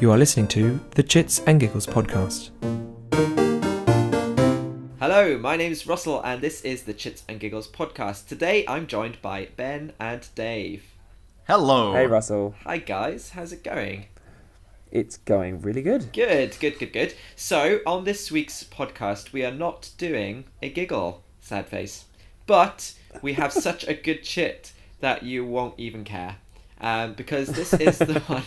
You are listening to the Chits and Giggles podcast. Hello, my name is Russell and this is the Chits and Giggles podcast. Today I'm joined by Ben and Dave. Hello. Hey Russell. Hi guys, how's it going? It's going really good. Good. So, on this week's podcast, we are not doing a giggle, sad face. But we have such a good chit that you won't even care. Because this is the one.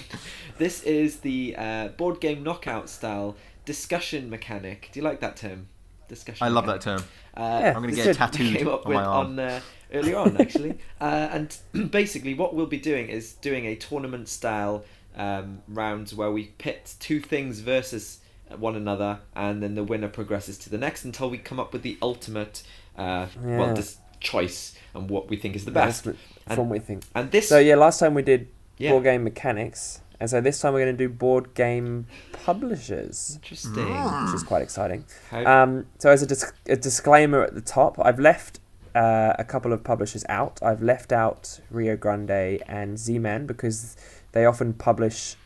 This is the board game knockout style discussion mechanic. Do you like that term? Discussion. I love mechanic. that term. Yeah, I'm going to get it tattooed Came up on my with arm. Earlier on, actually. And basically, what we'll be doing is doing a tournament style rounds where we pit two things versus one another, and then the winner progresses to the next until we come up with the ultimate choice and what we think is the best. From what we think. And this. So last time we did board game mechanics, and so this time we're going to do board game publishers. Interesting. Which is quite exciting. So as a disclaimer at the top, I've left a couple of publishers out. I've left out Rio Grande and Z-Man because they often publish,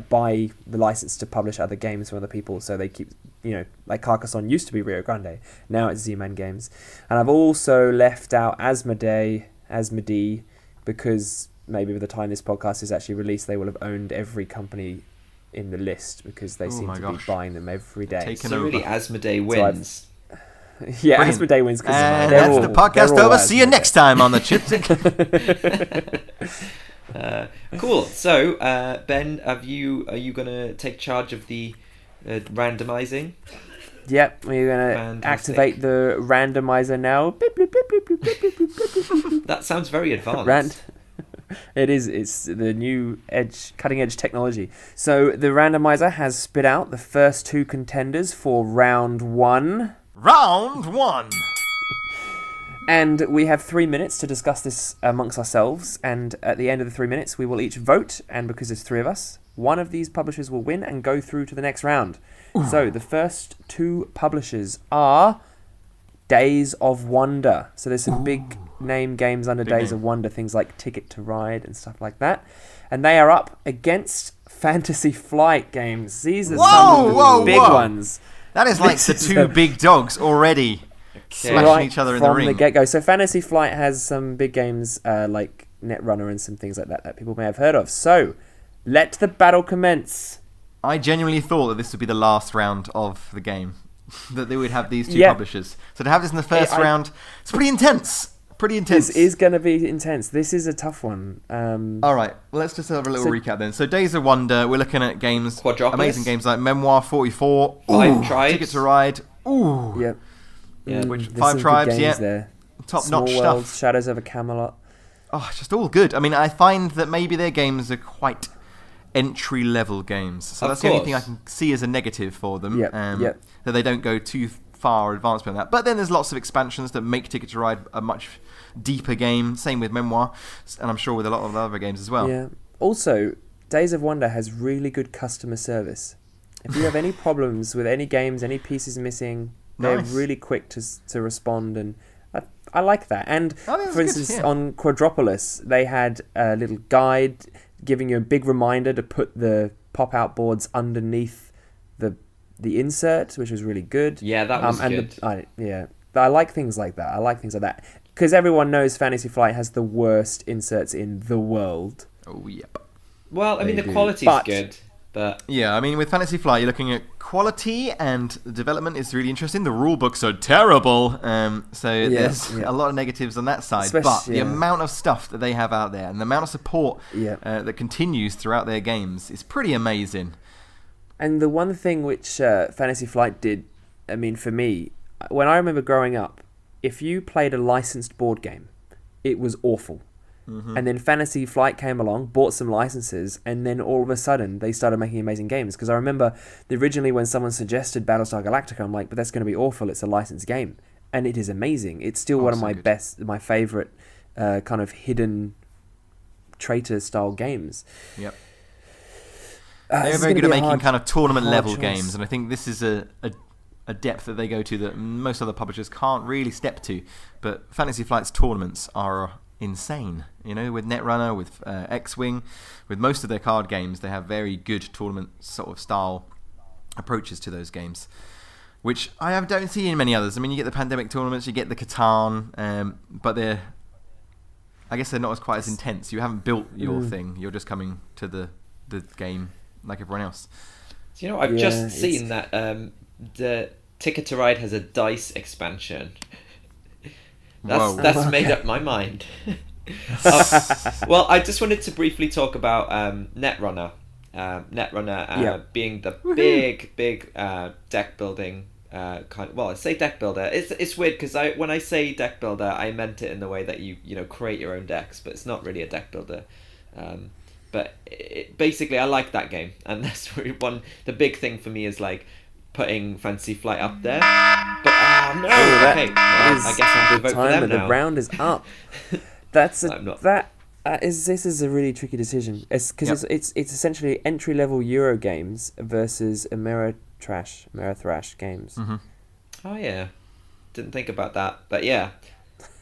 buy the license to publish other games from other people, so they keep, like Carcassonne used to be Rio Grande, now it's Z-Man Games. And I've also left out Asmodee, because maybe by the time this podcast is actually released, they will have owned every company in the list, because they seem to be buying them every day. So really, Asmodee wins. Yeah, Asmodee wins. And that's the podcast over. See you next time on the Chits. Cool. So, Ben, are you going to take charge of the randomizing? Yep, we're going to activate the randomizer now. That sounds very advanced. It is. It's the new cutting edge technology. So the randomizer has spit out the first two contenders for round one. Round one. And we have 3 minutes to discuss this amongst ourselves. And at the end of the 3 minutes, we will each vote. And because there's three of us, one of these publishers will win and go through to the next round. Ooh. So the first two publishers are Days of Wonder. So there's some big name games under Days of Wonder, things like Ticket to Ride and stuff like that. And they are up against Fantasy Flight games. These are some of the big ones. That is like the two big dogs already. Slashing each other in the ring. From the get-go. So Fantasy Flight has some big games like Netrunner and some things like that people may have heard of. So, let the battle commence. I genuinely thought that this would be the last round of the game. That they would have these two publishers. So to have this in the first round, it's pretty intense. This is going to be intense. This is a tough one. All right, well, let's just have a little recap then. So Days of Wonder, we're looking at games, Quadropolis. Amazing games like Memoir 44, Five Tribes, Ticket to Ride, Yep. Yeah, which Five Tribes, there. Top-notch Small World, stuff. Shadows of a Camelot. Oh, just all good. I mean, I find that maybe their games are quite entry-level games. So that's the only thing I can see as a negative for them. That they don't go too far advanced beyond that. But then there's lots of expansions that make Ticket to Ride a much deeper game. Same with Memoir, and I'm sure with a lot of the other games as well. Yeah. Also, Days of Wonder has really good customer service. If you have any problems with any games, any pieces missing, they're really quick to respond, and I like that. And for instance, on Quadropolis, they had a little guide giving you a big reminder to put the pop-out boards underneath the insert, which was really good. Yeah, that was good. I like things like that. Because everyone knows Fantasy Flight has the worst inserts in the world. Oh, yep. Well, I mean, the quality's good. But yeah, I mean, with Fantasy Flight, you're looking at quality, and the development is really interesting. The rule books are terrible, so there's a lot of negatives on that side. But the amount of stuff that they have out there, and the amount of support that continues throughout their games is pretty amazing. And the one thing which Fantasy Flight did, I mean, for me, when I remember growing up, if you played a licensed board game, it was awful. Mm-hmm. And then Fantasy Flight came along, bought some licenses, and then all of a sudden they started making amazing games. Because I remember originally when someone suggested Battlestar Galactica, I'm like, but that's going to be awful. It's a licensed game, and it is amazing. It's still one of my favorite kind of hidden traitor style games. Yep. They're very good at making kind of tournament level games, and I think this is a depth that they go to that most other publishers can't really step to. But Fantasy Flight's tournaments are insane. With Netrunner, with X-Wing, with most of their card games, they have very good tournament sort of style approaches to those games, which I don't see in many others. I mean, you get the Pandemic tournaments, you get the Catan, but I guess they're not quite as intense. You haven't built your thing. You're just coming to the game like everyone else. I've just seen that the Ticket to Ride has a dice expansion. That's made up my mind. Well, I just wanted to briefly talk about Netrunner. Netrunner being the big deck building I say deck builder. It's weird because when I say deck builder, I meant it in the way that you create your own decks, but it's not really a deck builder. But basically, I like that game, and that's the big thing for me is like putting Fantasy Flight up there. But okay, I guess I'll vote for them now. The round is up. This is a really tricky decision. It's because it's essentially entry level Euro games versus Ameritrash games. Mm-hmm. Oh yeah, didn't think about that, but yeah.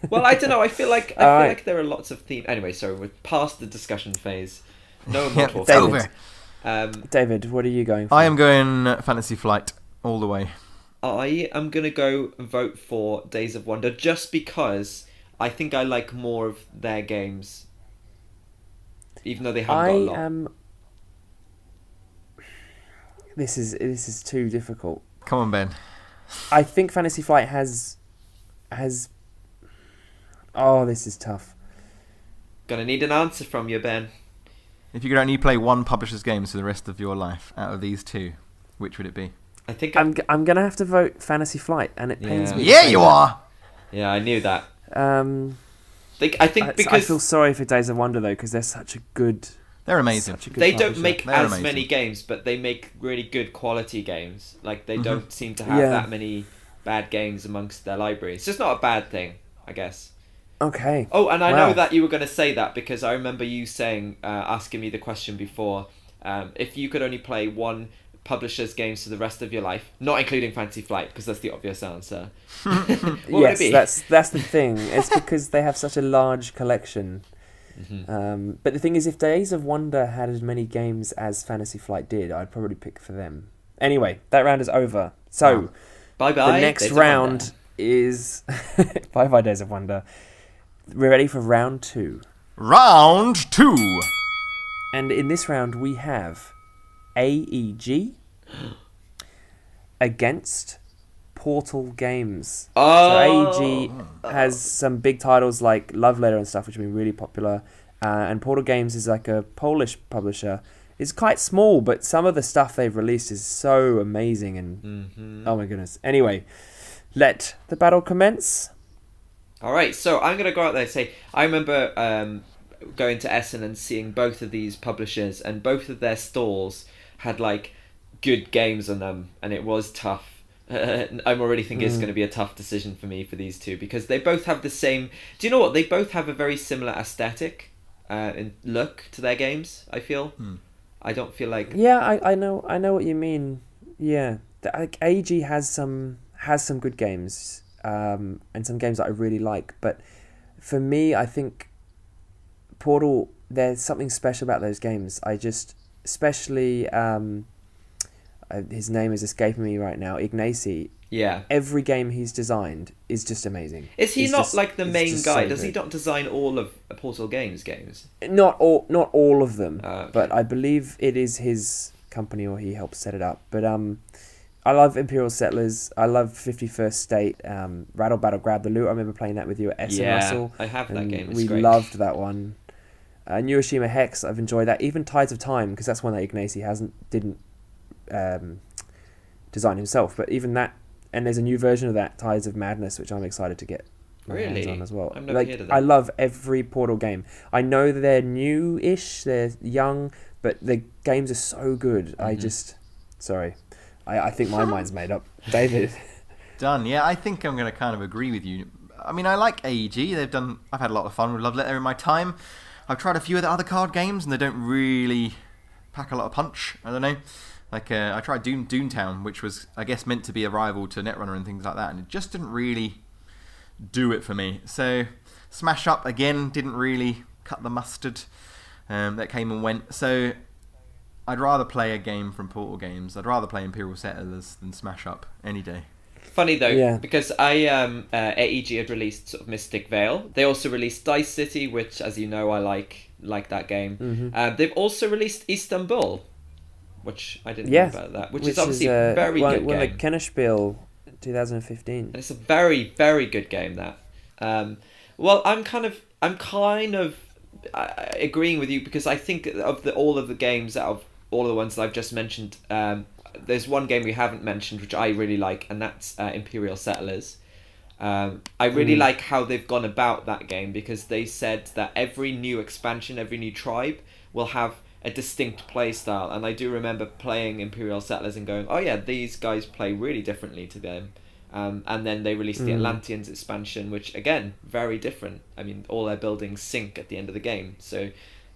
Well, I don't know. I feel like there are lots of themes. Anyway, so we're past the discussion phase. No more talk. Over. David, what are you going for? I am going Fantasy Flight all the way. I am gonna go vote for Days of Wonder just because I think I like more of their games, even though they haven't got a lot. This is too difficult. Come on, Ben. I think Fantasy Flight has. Oh, this is tough. Gonna need an answer from you, Ben. If you could only play one publisher's games for the rest of your life out of these two, which would it be? I think I'm gonna have to vote Fantasy Flight, and it pains me. Yeah, you are. Yeah, I knew that. I feel sorry for Days of Wonder though, because they're such a good. They're amazing. They don't make as many games, but they make really good quality games. Like they don't seem to have that many bad games amongst their library. It's just not a bad thing, I guess. Okay. Oh, and I know that you were going to say that because I remember you saying, asking me the question before, if you could only play one publisher's games for the rest of your life, not including Fantasy Flight, because that's the obvious answer. What would it be? That's the thing. It's because they have such a large collection. Mm-hmm. But the thing is, if Days of Wonder had as many games as Fantasy Flight did, I'd probably pick for them. Anyway, that round is over. So, bye-bye. The next round is bye-bye Days of Wonder. We're ready for round 2. Round 2. And in this round, we have AEG against Portal Games. Oh. So AEG has some big titles like Love Letter and stuff, which have been really popular. And Portal Games is like a Polish publisher. It's quite small, but some of the stuff they've released is so amazing. And oh my goodness. Anyway, let the battle commence. All right, so I'm going to go out there and say, I remember going to Essen and seeing both of these publishers, and both of their stalls had like good games on them, and it was tough. I'm already thinking it's going to be a tough decision for me for these two, because they both have the same... Do you know what? They both have a very similar aesthetic and look to their games, I feel. I don't feel like... Yeah, I know what you mean. Yeah. AEG has some good games. And some games that I really like, but for me, I think Portal, there's something special about those games. Especially his name is escaping me right now, Ignacy. Yeah. Every game he's designed is just amazing. Is he not like the main guy? Does he not design all of Portal games? Not all of them, but I believe it is his company, or he helped set it up. But I love Imperial Settlers. I love 51st State. Rattle Battle Grab the Loot. I remember playing that with you at Essen Russell. I have that game. It's we great. Loved that one. Neuroshima Hex. I've enjoyed that. Even Tides of Time, because that's one that Ignacy didn't design himself. But even that, and there's a new version of that, Tides of Madness, which I'm excited to get my hands on as well. I've never heard of that. I love every Portal game. I know they're new-ish, they're young, but the games are so good. Sorry. I think my mind's made up. David? Done. Yeah, I think I'm going to kind of agree with you. I mean, I like AEG. I've had a lot of fun with Love Letter in my time. I've tried a few of the other card games, and they don't really pack a lot of punch. I don't know. Like, I tried Doomtown, which was, I guess, meant to be a rival to Netrunner and things like that, and it just didn't really do it for me. So Smash Up, again, didn't really cut the mustard. That came and went. So I'd rather play a game from Portal Games. I'd rather play Imperial Settlers than Smash Up any day. Funny though, because AEG had released sort of Mystic Vale. They also released Dice City, which, as you know, I like that game. Mm-hmm. They've also released Istanbul, which I didn't know about that. Which is obviously a very good game. Won the Kennerspiel 2015, and it's a very, very good game. That. Well, I'm kind of agreeing with you, because I think of all of the games, out of all of the ones that I've just mentioned, there's one game we haven't mentioned which I really like, and that's Imperial Settlers. I really like how they've gone about that game, because they said that every new expansion, every new tribe will have a distinct play style, and I do remember playing Imperial Settlers and going, oh yeah, these guys play really differently to them. And then they released the Atlanteans expansion, which again, very different. I mean, all their buildings sink at the end of the game. So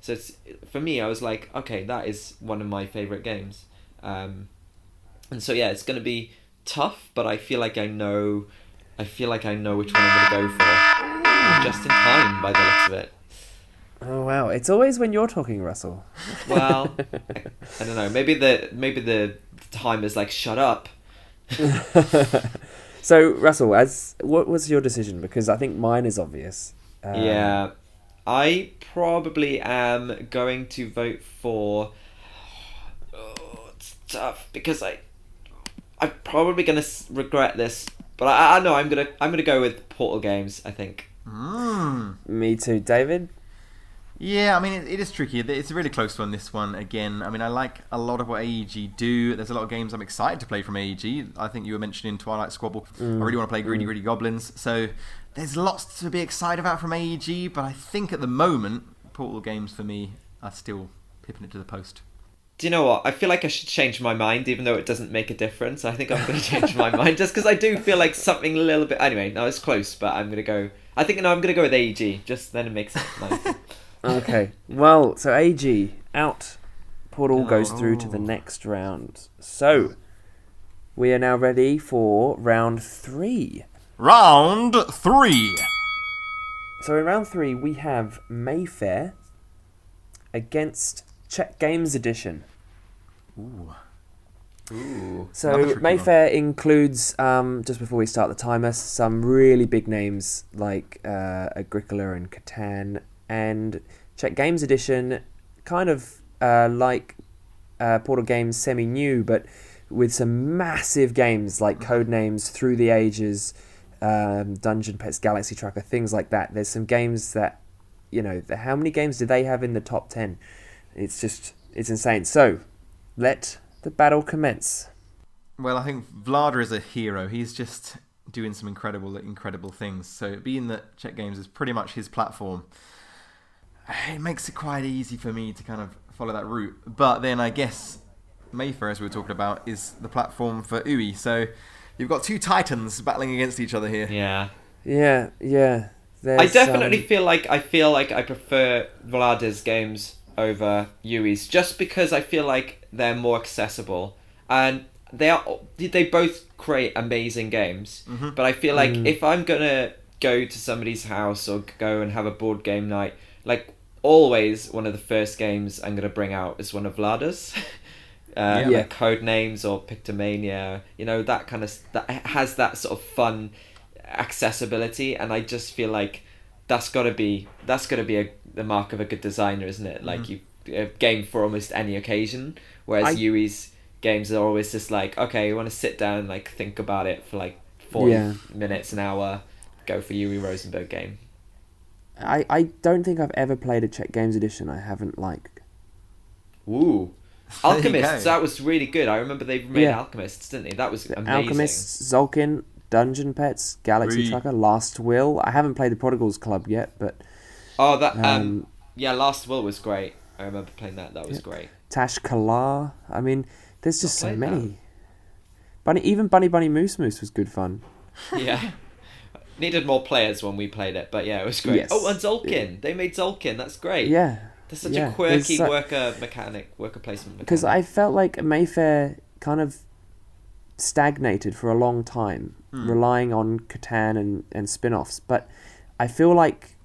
it's, for me, I was like, okay, that is one of my favourite games. And so yeah, it's going to be tough, but I feel like I know which one I'm going to go for, just in time by the looks of it. Oh wow! It's always when you're talking, Russell. Well, I don't know. Maybe the timer's like, shut up. So Russell, what was your decision? Because I think mine is obvious. Yeah, I probably am going to vote for. Oh, it's tough, because I'm probably gonna regret this, but I know I'm gonna go with Portal Games, I think. Me too, David. Yeah, I mean, it is tricky. It's a really close one, this one, again. I mean, I like a lot of what AEG do. There's a lot of games I'm excited to play from AEG. I think you were mentioning Twilight Squabble. I really want to play Greedy Goblins. So there's lots to be excited about from AEG, but I think at the moment, Portal Games for me are still pipping it to the post. Do you know what? I feel like I should change my mind, even though it doesn't make a difference. I think I'm going to change my mind, just because I do feel like something a little bit... Anyway, no, it's close, but I'm going to go... I'm going to go with AEG, just then it makes it nice. Okay, well, so AG out. Portal goes through to the next round. So, we are now ready for round 3. Round 3. So in round 3, we have Mayfair against Czech Games Edition. Ooh. So Mayfair includes, just before we start the timer, some really big names like Agricola and Catan, and Czech Games Edition, kind of like Portal Games semi-new, but with some massive games like Codenames, Through the Ages, Dungeon Pets, Galaxy Trucker, things like that. There's some games that, how many games do they have in the top 10? It's insane. So, let the battle commence. Well, I think Vlada is a hero. He's just doing some incredible things. So, being that Czech Games is pretty much his platform, it makes it quite easy for me to kind of follow that route. But then I guess Mayfair, as we were talking about, is the platform for UI. So you've got two titans battling against each other here. Yeah. There's, I definitely feel like I prefer Vlada's games over UI's, just because I feel like they're more accessible, and they both create amazing games. Mm-hmm. But I feel like if I'm gonna go to somebody's house or go and have a board game night, like always one of the first games I'm gonna bring out is one of Vlada's. Like Codenames or Pictomania, that kind of that has that sort of fun accessibility, and I just feel like that's got to be the mark of a good designer, isn't it? Like a game for almost any occasion, whereas UI's games are always just like, okay, you want to sit down and like think about it for like 40 minutes, an hour, go for UI Rosenberg game. I don't think I've ever played a Czech Games Edition I haven't liked. Ooh. Alchemists, that was really good. I remember they made Alchemists, didn't they? That was amazing. Alchemists, Zolkin, Dungeon Pets, Galaxy Trucker, Last Will. I haven't played the Prodigals Club yet, but... Oh, Last Will was great. I remember playing that. That was great. Tash Kalar. I mean, there's just so many. Even Bunny Bunny Moose Moose was good fun. Yeah. Needed more players when we played it, but yeah, it was great. Yes. Oh, and Zolkin. Yeah. They made Zolkin. That's great. Yeah. There's such a quirky worker placement mechanic. Because I felt like Mayfair kind of stagnated for a long time, relying on Catan and spin-offs. But I feel like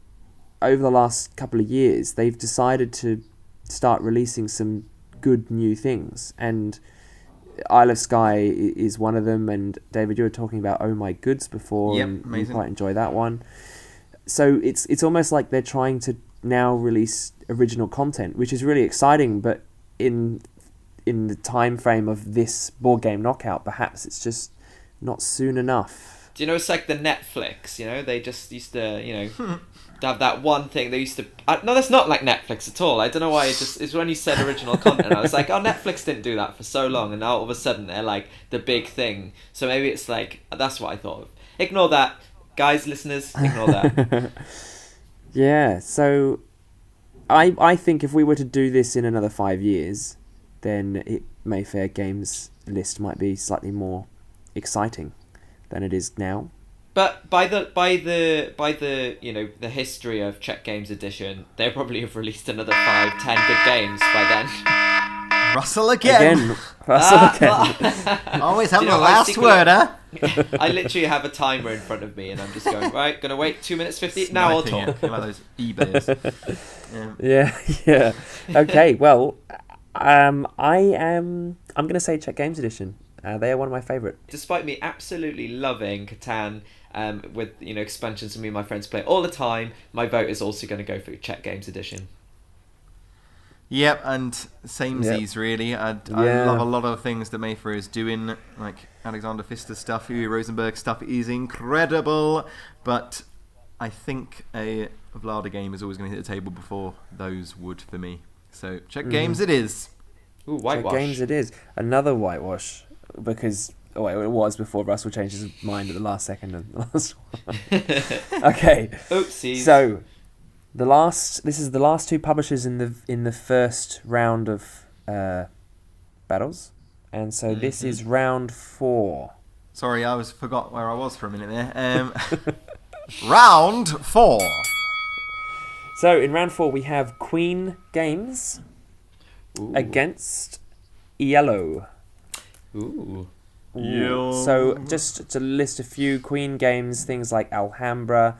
over the last couple of years, they've decided to start releasing some good new things, and Isle of Skye is one of them. And David, you were talking about Oh My Goods before, and you quite enjoy that one. So it's almost like they're trying to now release original content, which is really exciting. But in the time frame of this board game knockout, perhaps it's just not soon enough. Do you know, it's like the Netflix, they just used to, have that one thing they used to... no, that's not like Netflix at all. I don't know why it's when you said original content, I was like, oh, Netflix didn't do that for so long, and now all of a sudden they're like the big thing. So maybe it's like, that's what I thought of. Ignore that. Guys, listeners, ignore that. Yeah, so I think if we were to do this in another 5 years, then Mayfair Games list might be slightly more exciting than it is now. But by the the history of Czech Games Edition, they probably have released another 5-10 good games by then. Russell again. Always have the last word, huh? I literally have a timer in front of me, and I'm just going, right, gonna wait 2 minutes 50. Now I'll talk. Like those eBayers. Yeah. Okay, well, I'm gonna say Czech Games Edition. They are one of my favourite. Despite me absolutely loving Catan, with expansions and me and my friends play all the time, my vote is also going to go for Czech Games Edition. Yep, and samesies really. I love a lot of things that Mayfair is doing, like Alexander Pfister stuff, Uwe Rosenberg stuff is incredible, but I think a Vlada game is always going to hit the table before those would for me. So Czech Games it is. Ooh, whitewash. Czech Games it is. Another whitewash, because it was before Russell changed his mind at the last second and the last one. Okay. Oopsies. So this is the last two publishers in the first round of battles, and so this is round 4. Sorry, I forgot where I was for a minute there. Round 4. So in round 4 we have Queen Games against Yellow. Ooh. So just to list a few Queen Games, things like Alhambra,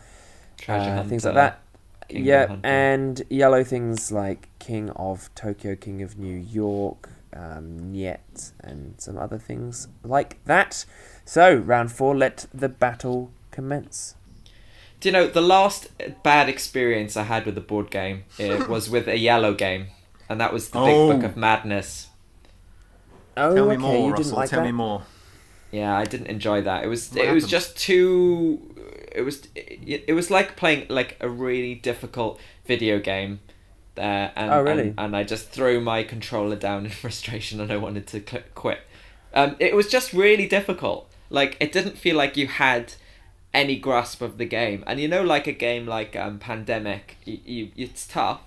things like that. Hunter. And Yellow things like King of Tokyo, King of New York, Niet, and some other things like that. So round 4, let the battle commence. Do you know, the last bad experience I had with a board game was with a Yellow game, and that was the Big Book of Madness. Oh, Tell me more, you Russell. Tell me more. Yeah, I didn't enjoy that. It was just too. It was like playing like a really difficult video game, and I just threw my controller down in frustration, and I wanted to quit. It was just really difficult. Like, it didn't feel like you had any grasp of the game, and like a game like Pandemic, it's tough.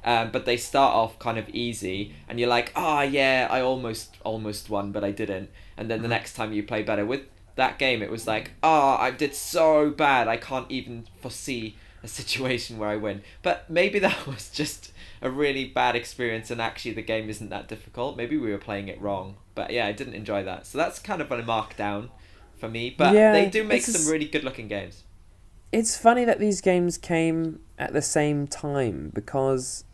But they start off kind of easy, and you're like, yeah, I almost won, but I didn't. And then the next time you play better. With that game, it was like, I did so bad, I can't even foresee a situation where I win. But maybe that was just a really bad experience, and actually the game isn't that difficult. Maybe we were playing it wrong. But yeah, I didn't enjoy that. So that's kind of a markdown for me. But they do make some really good-looking games. It's funny that these games came at the same time, because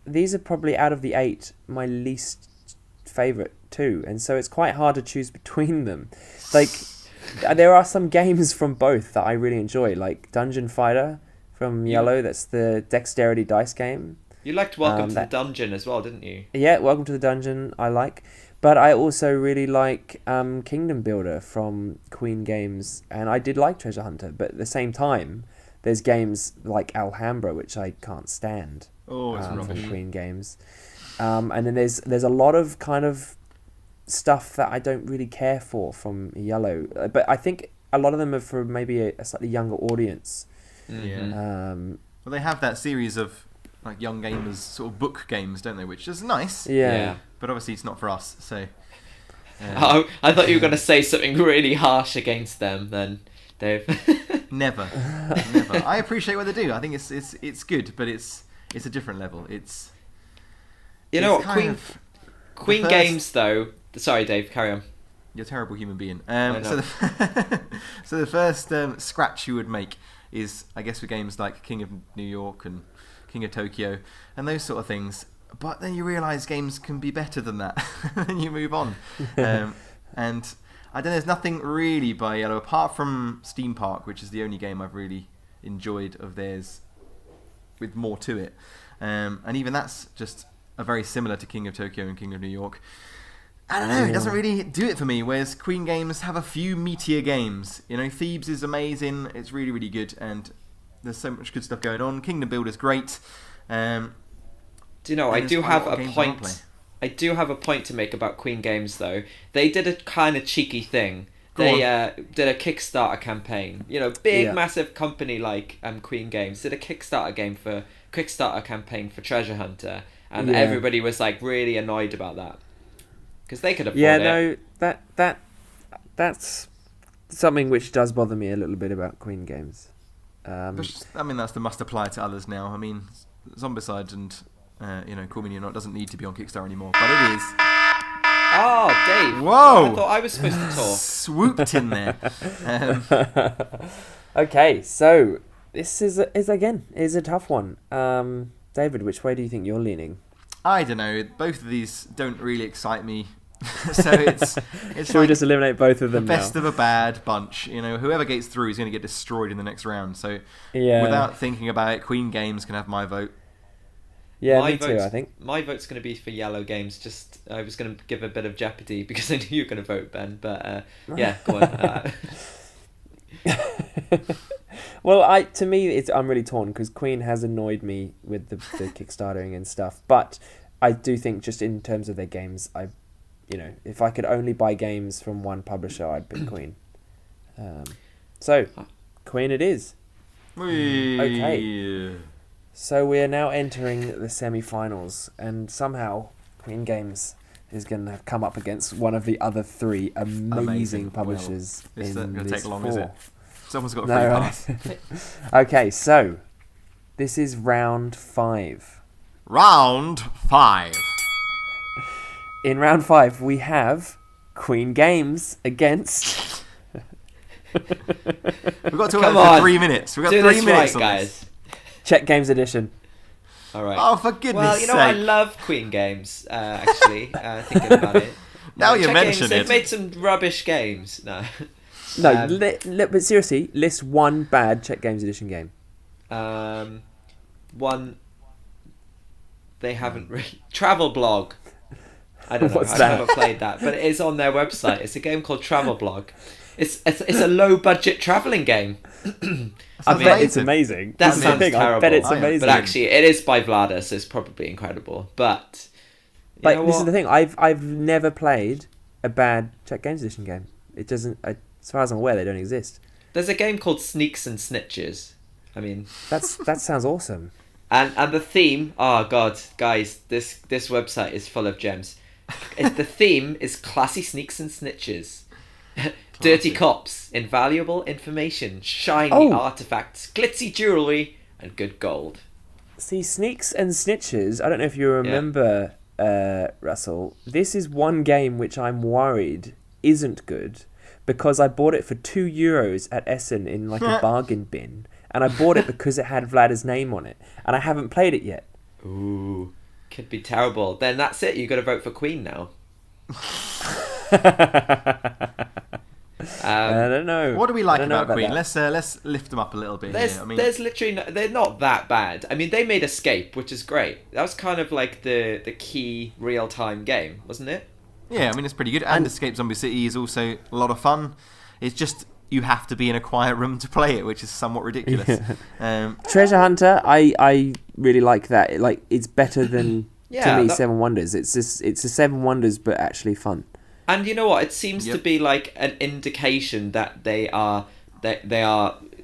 these are probably, out of the 8, my least favourite too, and so it's quite hard to choose between them. Like, there are some games from both that I really enjoy, like Dungeon Fighter from Yellow. That's the dexterity dice game. You liked Welcome to the Dungeon as well, didn't you? Yeah, Welcome to the Dungeon I like, but I also really like Kingdom Builder from Queen Games, and I did like Treasure Hunter, but at the same time there's games like Alhambra which I can't stand. It's from Queen Games, and then there's a lot of kind of stuff that I don't really care for from Yellow, but I think a lot of them are for maybe a slightly younger audience. Yeah. Well, they have that series of like young gamers sort of book games, don't they? Which is nice. Yeah. But obviously it's not for us. So. I thought you were going to say something really harsh against them, then, Dave. Never. I appreciate what they do. I think it's good, but it's a different level. It's what, Queen Games though. Sorry, Dave, carry on. You're a terrible human being. So the first scratch you would make is, I guess, with games like King of New York and King of Tokyo and those sort of things. But then you realise games can be better than that, and you move on. And I don't know, there's nothing really by Yellow apart from Steam Park, which is the only game I've really enjoyed of theirs with more to it. And even that's just a very similar to King of Tokyo and King of New York. I don't know, it doesn't really do it for me, whereas Queen Games have a few meatier games. You know, Thebes is amazing, it's really, really good, and there's so much good stuff going on. Kingdom Builder's great. Do you know, I do have a point. I do have a point to make about Queen Games, though. They did a kind of cheeky thing. They did a Kickstarter campaign. You know, massive company like Queen Games did a Kickstarter campaign for Treasure Hunter, and everybody was like really annoyed about that because they could afford it. Yeah, no, that's something which does bother me a little bit about Queen Games. That's the must apply to others now. I mean, Zombicide and Call Me Not doesn't need to be on Kickstarter anymore, but it is. Oh, Dave! Whoa! I thought I was supposed to talk. Swooped in there. Okay, so this is a tough one. David, which way do you think you're leaning? I don't know. Both of these don't really excite me. So it's Should we just eliminate both of them the best of a bad bunch. You know, whoever gets through is going to get destroyed in the next round. So without thinking about it, Queen Games can have my vote. Yeah, me too, I think. My vote's going to be for Yellow Games. Just I was going to give a bit of jeopardy because I knew you were going to vote, Ben. But go on. Well, I'm really torn because Queen has annoyed me with the Kickstartering and stuff. But I do think just in terms of their games, if I could only buy games from one publisher, I'd pick Queen. So, Queen it is. Okay. So we are now entering the semi-finals, and somehow Queen Games is going to have come up against one of the other three amazing publishers it's in going to this take long, four. is it? Someone's got a free pass. Okay, so this is round 5. Round 5. In round 5, we have Queen Games against. We've got to talk about it for 3 minutes. We've got 3 minutes, guys. Czech Games Edition. All right. Oh, for goodness' sake! Well, I love Queen Games. Actually, thinking about it. Now you mention it. They've made some rubbish games. No. But seriously, list one bad Czech Games Edition game. One. They haven't really Travel Blog. I don't know. What's I've that? never played that, but it is on their website. It's a game called Travel Blog. It's a low budget travelling game. I bet it's amazing. That sounds terrible. I bet it's amazing. But actually, it is by Vlada, so it's probably incredible. But this is the thing. I've never played a bad Czech Games Edition game. It doesn't. As far as I'm aware, they don't exist. There's a game called Sneaks and Snitches. I mean, that sounds awesome. And the theme. Oh God, guys, this website is full of gems. The theme is classy sneaks and snitches. Dirty cops, invaluable information, shiny artifacts, glitzy jewellery, and good gold. See, Sneaks and Snitches, I don't know if you remember, Russell, this is one game which I'm worried isn't good because I bought it for €2 at Essen in like a bargain bin, and I bought it because it had Vlada's name on it, and I haven't played it yet. Ooh, could be terrible. Then that's it, you got to vote for Queen now. I don't know. What do we like about Queen? Let's lift them up a little bit. There's literally they're not that bad. I mean, they made Escape, which is great. That was kind of like the key real time game, wasn't it? Yeah, I mean it's pretty good. And Escape Zombie City is also a lot of fun. It's just you have to be in a quiet room to play it, which is somewhat ridiculous. Treasure Hunter, I really like that. It's better than to me Seven Wonders. It's a Seven Wonders, but actually fun. And you know what? It seems to be like an indication that they are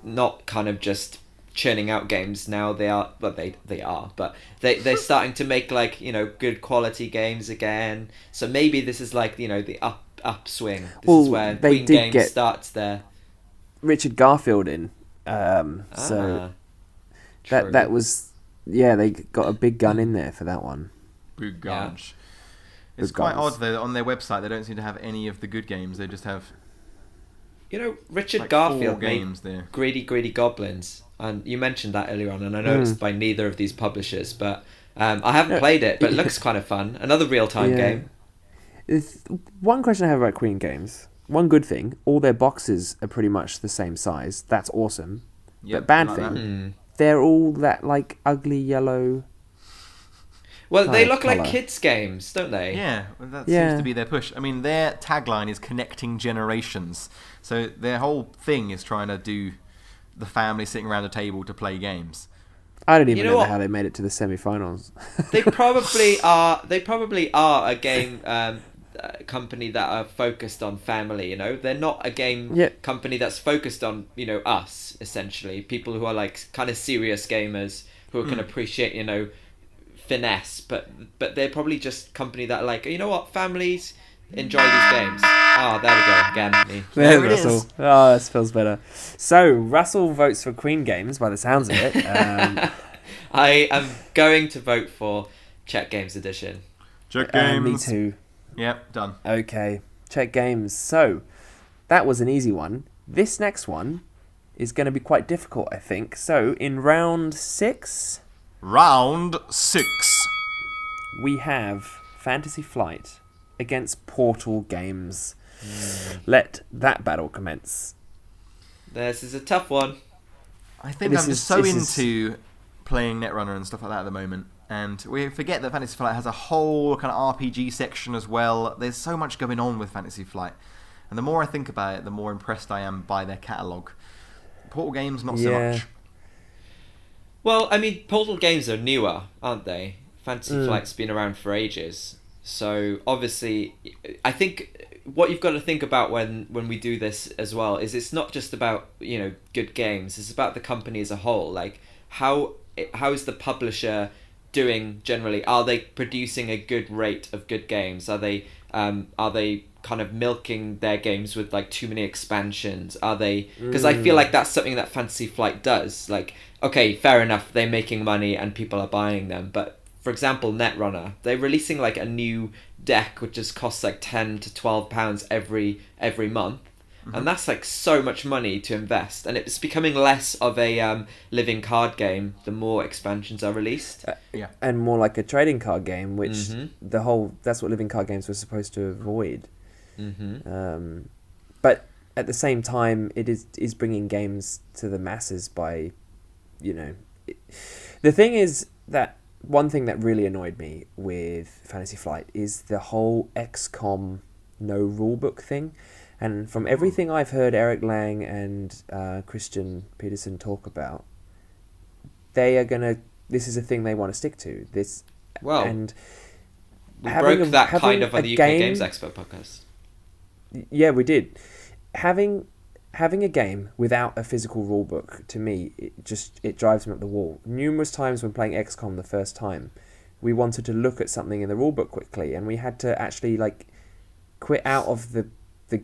not kind of just churning out games now. They are, well, they are, but they're starting to make good quality games again. So maybe this is the upswing. This is where Queen Games starts there. Richard Garfield in, so that was they got a big gun in there for that one. Big guns. Yeah. It's quite odd though that on their website they don't seem to have any of the good games. They just have Richard like Garfield 4 games there. Greedy Goblins, and you mentioned that earlier on, and I know it's by neither of these publishers, but I haven't played it, but it looks kind of fun. Another real-time game. One question I have about Queen Games. One good thing, all their boxes are pretty much the same size. That's awesome. Yep, but bad like thing, they're all that like ugly yellow. Well, they look like kids' games, don't they? Yeah, that seems to be their push. I mean, their tagline is connecting generations. So their whole thing is trying to do the family sitting around a table to play games. I don't even know how they made it to the semi-finals. They probably are. They probably are a game company that are focused on family. They're not a game company that's focused on us, essentially, people who are like kind of serious gamers who can appreciate finesse, but they're probably just a company that are like, families enjoy these games. Oh, there we go again. There's Russell. Oh, that feels better. So Russell votes for Queen Games by the sounds of it. I am going to vote for Czech Games Edition. Czech Games. Me too. Yep, done. Okay, Czech Games. So that was an easy one. This next one is going to be quite difficult, I think. So in round 6, we have Fantasy Flight against Portal Games. Let that battle commence. This is a tough one. I think I'm just so into playing Netrunner and stuff like that at the moment. And we forget that Fantasy Flight has a whole kind of RPG section as well. There's so much going on with Fantasy Flight. And the more I think about it, the more impressed I am by their catalogue. Portal Games, not so much. Well, I mean, Portal Games are newer, aren't they? Fantasy Flight's been around for ages. So, obviously, I think what you've got to think about when we do this as well is it's not just about, good games. It's about the company as a whole. Like, how is the publisher doing generally? Are they producing a good rate of good games? Are they kind of milking their games with like too many expansions? Are they, because I feel like that's something that Fantasy Flight does. Like, okay, fair enough, they're making money and people are buying them, but for example, Netrunner, they're releasing like a new deck which just costs like £10 to £12 every month. And that's like so much money to invest, and it's becoming less of a living card game the more expansions are released. And more like a trading card game, which that's what living card games were supposed to avoid. But at the same time, it is bringing games to the masses by, the thing is that one thing that really annoyed me with Fantasy Flight is the whole XCOM no rulebook thing. And from everything I've heard Eric Lang and Christian Peterson talk about, this is a thing they want to stick to. And we broke that kind of on the UK Games Expo podcast. Yeah, we did. Having a game without a physical rulebook, to me, it drives me up the wall. Numerous times when playing XCOM the first time, we wanted to look at something in the rulebook quickly, and we had to actually like quit out of the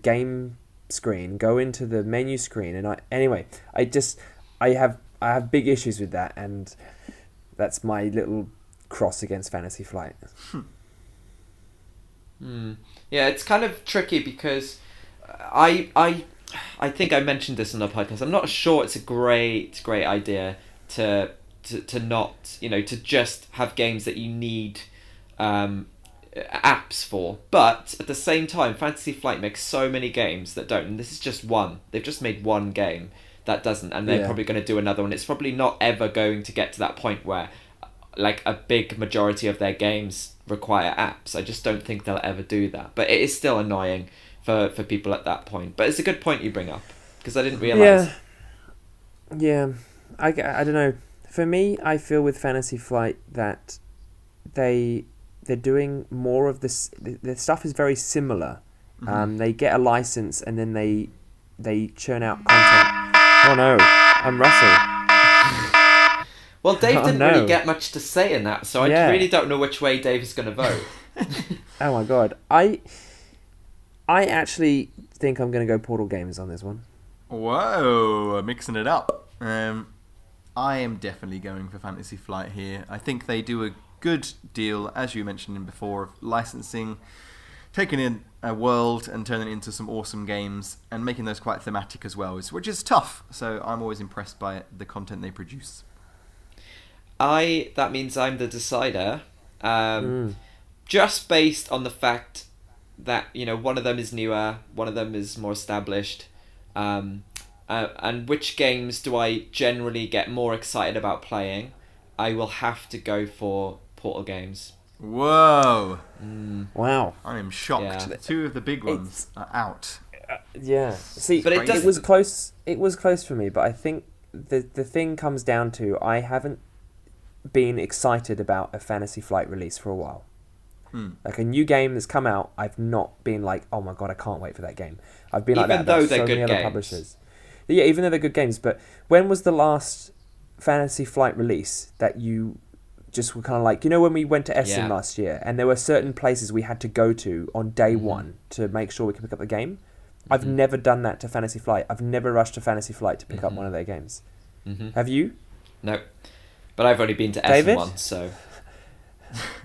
game screen, go into the menu screen, and I have big issues with that, and that's my little cross against Fantasy Flight. Yeah, it's kind of tricky because I think I mentioned this on the podcast. I'm not sure it's a great idea to not, to just have games that you need apps for, but at the same time, Fantasy Flight makes so many games that don't, and this is just one. They've just made one game that doesn't, and they're probably going to do another one. It's probably not ever going to get to that point where like a big majority of their games require apps. I just don't think they'll ever do that, but it is still annoying for people at that point. But it's a good point you bring up, because I didn't realise. I don't know. For me, I feel with Fantasy Flight that they're doing more of this. The stuff is very similar. They get a license and then they churn out content. Oh no, I'm Russell. Well, Dave didn't really get much to say in that, so I really don't know which way Dave is going to vote. Oh my god, I actually think I'm going to go Portal Games on this one. Whoa, mixing it up. I am definitely going for Fantasy Flight here. I think they do a good deal, as you mentioned before, of licensing taking in a world and turning it into some awesome games and making those quite thematic as well, which is tough. So I'm always impressed by the content they produce. That means I'm the decider, just based on the fact that one of them is newer, one of them is more established, and which games do I generally get more excited about playing? I will have to go for Portal games. Whoa! Wow! I am shocked. Yeah. 2 of the big ones are out. Yeah. See, but it was close. It was close for me, but I think the thing comes down to I haven't been excited about a Fantasy Flight release for a while. Like a new game that's come out, I've not been like, oh my god, I can't wait for that game. I've been like that about so many other publishers. Yeah, even though they're good games. But when was the last Fantasy Flight release that you just were kind of like, when we went to Essen last year and there were certain places we had to go to on day one to make sure we could pick up the game? I've never done that to Fantasy Flight. I've never rushed to Fantasy Flight to pick up one of their games. Have you? No. But I've only been to Essen once, so...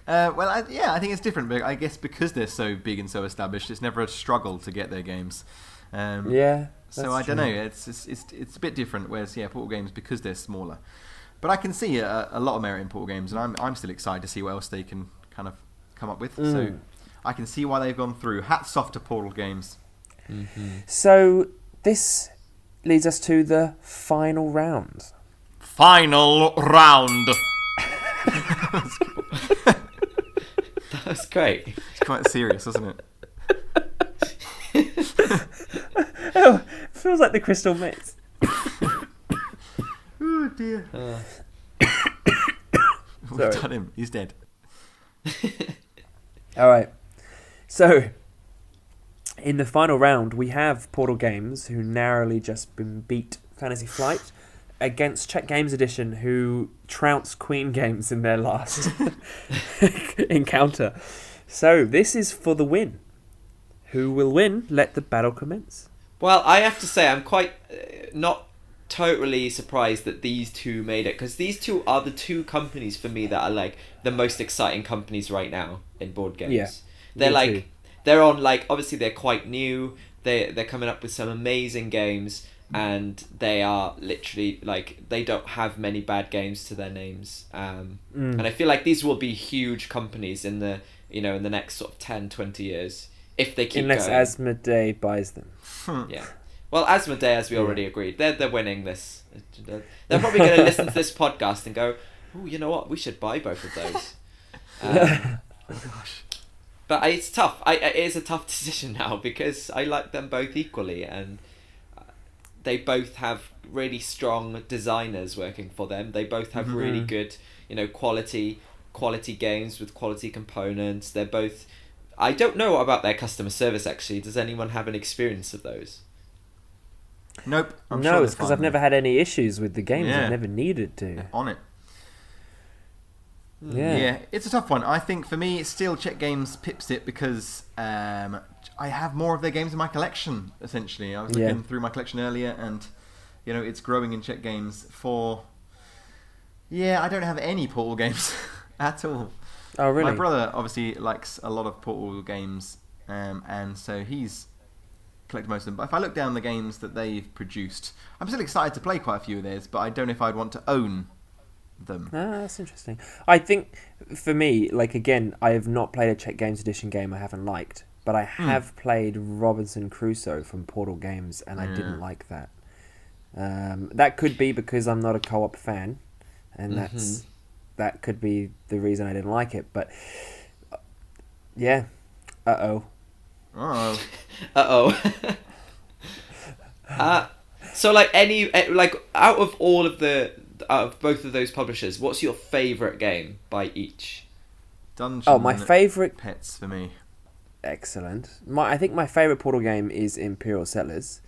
I think it's different, but I guess because they're so big and so established, it's never a struggle to get their games. So I don't know. It's a bit different. Whereas Portal games, because they're smaller, but I can see a lot of merit in Portal games, and I'm still excited to see what else they can kind of come up with. So I can see why they've gone through. Hats off to Portal games. So this leads us to the final round. Final round. That was great. It's quite serious, isn't it? Oh, feels like the Crystal Mix. Oh dear. We've done him. He's dead. All right. So, in the final round, we have Portal Games, who narrowly just been beat Fantasy Flight, against Czech Games Edition, who trounced Queen Games in their last encounter. So this is for the win. Who will win? Let the battle commence. Well, I have to say I'm quite not totally surprised that these two made it, because these two are the two companies for me that are like the most exciting companies right now in board games. Yeah, they're like too. They're on like obviously they're quite new. They're coming up with some amazing games. And they are literally like they don't have many bad games to their names, and I feel like these will be huge companies in the in the next sort of 10-20 years if they keep unless going. Asmodee buys them. Yeah, well, Asmodee, as we already agreed, they're winning this. They're probably going to listen to this podcast and go, "Oh, you know what? We should buy both of those." Oh gosh. But it's tough. It is a tough decision now because I like them both equally, and they both have really strong designers working for them. They both have really good, quality games with quality components. They're both... I don't know about their customer service, actually. Does anyone have an experience of those? Nope. No, it's because I've never had any issues with the games. I've never needed to. On it. Yeah, it's a tough one. I think for me, still Czech Games pips it because I have more of their games in my collection. Essentially, I was looking through my collection earlier, and it's growing in Czech Games. I don't have any Portal games at all. Oh, really? My brother obviously likes a lot of Portal games, and so he's collected most of them. But if I look down the games that they've produced, I'm still excited to play quite a few of theirs, but I don't know if I'd want to own them. That's interesting. I think for me, like again, I have not played a Czech Games Edition game I haven't liked, but I have played Robinson Crusoe from Portal Games, and I didn't like that. That could be because I'm not a co-op fan, and that could be the reason I didn't like it. But yeah, So out of both of those publishers, what's your favourite game by each? Dungeon my favourite Pets for me. Excellent. I think my favourite Portal game is Imperial Settlers,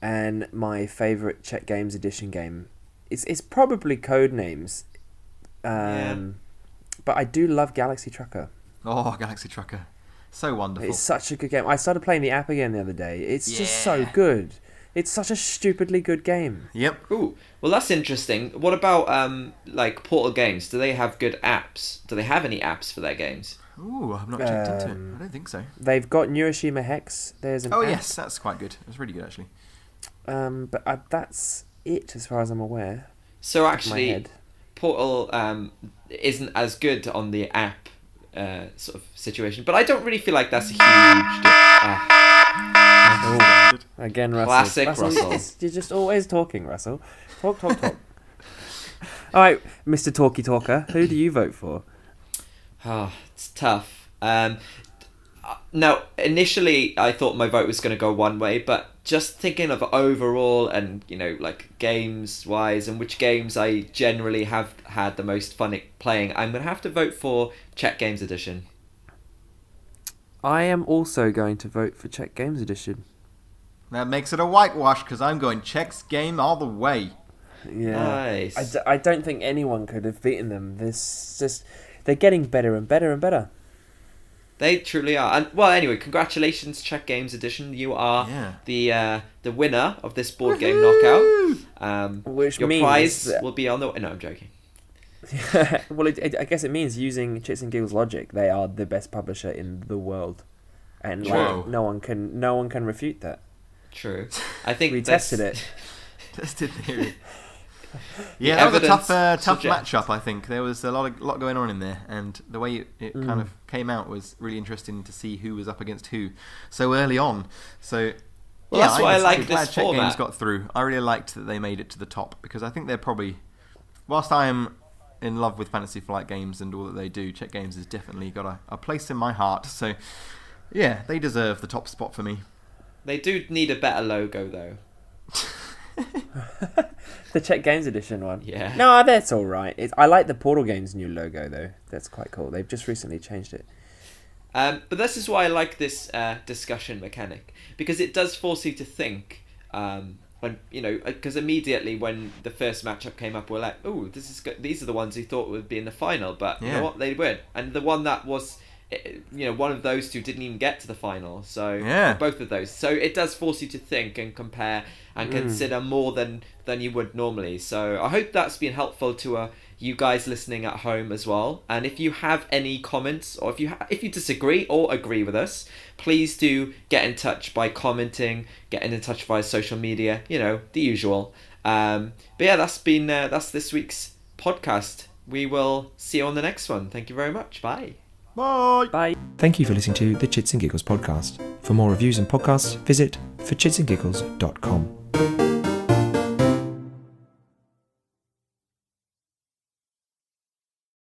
and my favourite Czech Games Edition game is probably Codenames. But I do love Galaxy Trucker. Oh, Galaxy Trucker. So wonderful. It's such a good game. I started playing the app again the other day. It's just so good. It's such a stupidly good game. Yep. Ooh, well, that's interesting. What about Portal Games? Do they have good apps? Do they have any apps for their games? Ooh, I've not checked into it. I don't think so. They've got Neuroshima Hex. There's an app. Yes, that's quite good. It's really good, actually. But that's it as far as I'm aware. So actually, Portal isn't as good on the app sort of situation, but I don't really feel like that's a huge Again, Russell. Classic Russell. You're just always talking, Russell. Talk. All right, Mr. Talky Talker, who do you vote for? Oh, it's tough. Now, initially, I thought my vote was going to go one way, but just thinking of overall and, like games-wise and which games I generally have had the most fun playing, I'm going to have to vote for Czech Games Edition. I am also going to vote for Czech Games Edition. That makes it a whitewash, because I'm going Czech's game all the way. Yeah. Nice. I don't think anyone could have beaten them. They're getting better and better and better. They truly are. And well, anyway, congratulations, Czech Games Edition. You are the winner of this board game knockout. Which your means prize will be on the. No, I'm joking. Well, I guess it means using Chits and Giggles logic, they are the best publisher in the world, and no one can refute that. True. I think we tested it. Tested theory. Yeah, that was a tough matchup. I think there was a lot going on in there, and the way it kind of came out was really interesting to see who was up against who so early on. So, that's why I like this Czech format. Games got through. I really liked that they made it to the top, because I think they're probably, whilst I am in love with Fantasy Flight Games and all that they do, Czech Games has definitely got a place in my heart. So, yeah, they deserve the top spot for me. They do need a better logo, though. The Czech Games Edition one. Yeah. No, that's all right. I like the Portal Games new logo though. That's quite cool. They've just recently changed it. But this is why I like this discussion mechanic, because it does force you to think. When because immediately when the first matchup came up, we're like, "Oh, this is good. These are the ones who thought would be in the final," but you know what, they weren't. And the one that was, one of those two didn't even get to the final. So both of those. So it does force you to think and compare and consider more than you would normally. So I hope that's been helpful to you guys listening at home as well. And if you have any comments, or if you disagree or agree with us, please do get in touch by commenting, getting in touch via social media. The usual. But yeah, that's this week's podcast. We will see you on the next one. Thank you very much. Bye. Bye. Thank you for listening to the Chits and Giggles podcast. For more reviews and podcasts, visit forchitsandgiggles.com.